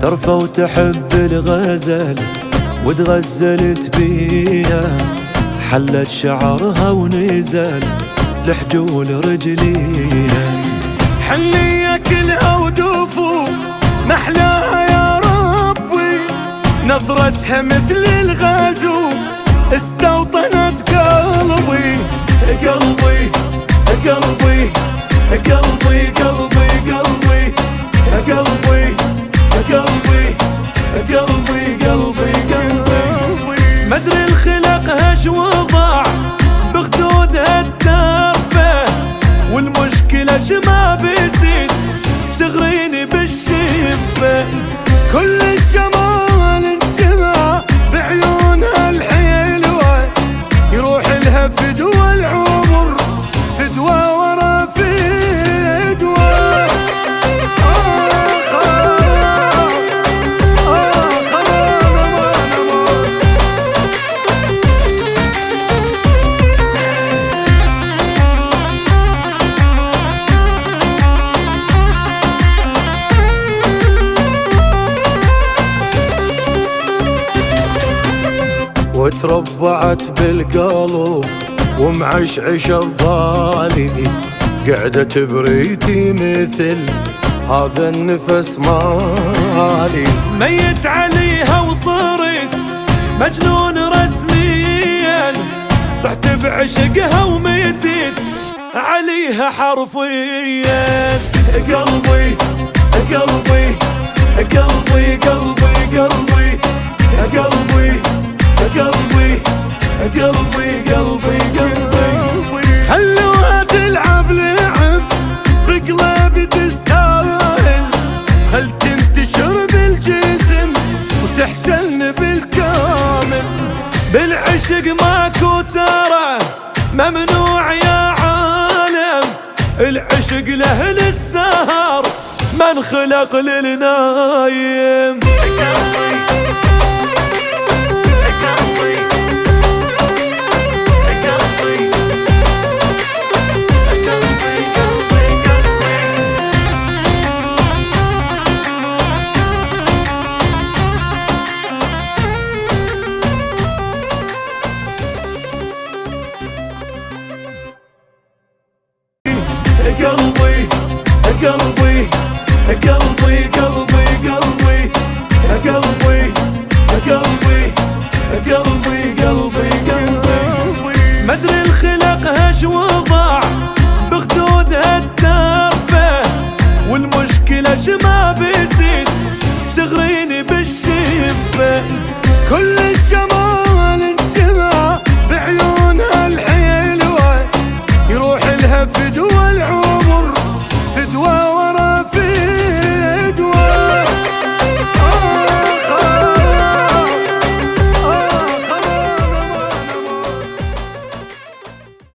شرفة وتحب الغزل وتغزلت بيها، حلت شعرها ونزل لحجول رجليها. حنية كلها ودوفو محلاها يا ربي، نظرتها مثل الغازو استوطنت قلبي. قلبي قلبي قلبي قلبي قلبي قلبي قلبي قلبي قلبي قلبي. مدري الخلق هش وضع بخدودها التافه، والمشكلة شما بسيت تغريني بالشفة. كل الجمال انجمع بعيونها الحلوة، يروح لها فدوى العمر فدوى ورا فدوى. وتربعت بالقلب ومعشعش ببالي، قعدت بريتي مثل هذا النفس مالي. ميت عليها وصرت مجنون رسميا، رحت بعشقها ومديت عليها حرفيا. قلبي قلبي قلبي قلبي قلبي قلبي قلبي قلبي قلبي قلبي. خلوها تلعب لعب بقلبي تستاهل، خل تنتشر بالجسم وتحتلن بالكامل. بالعشق ماكو ترى ممنوع يا عالم، العشق له للسهر من خلق للنايم. قلبي قلبي قلبي قلبي قلبي قلبي قلبي قلبي قلبي قلبي. مدري الخلق هش وضع بخدودها التافه، والمشكلة شما بسيت تغريني بالشفة. كل الجمال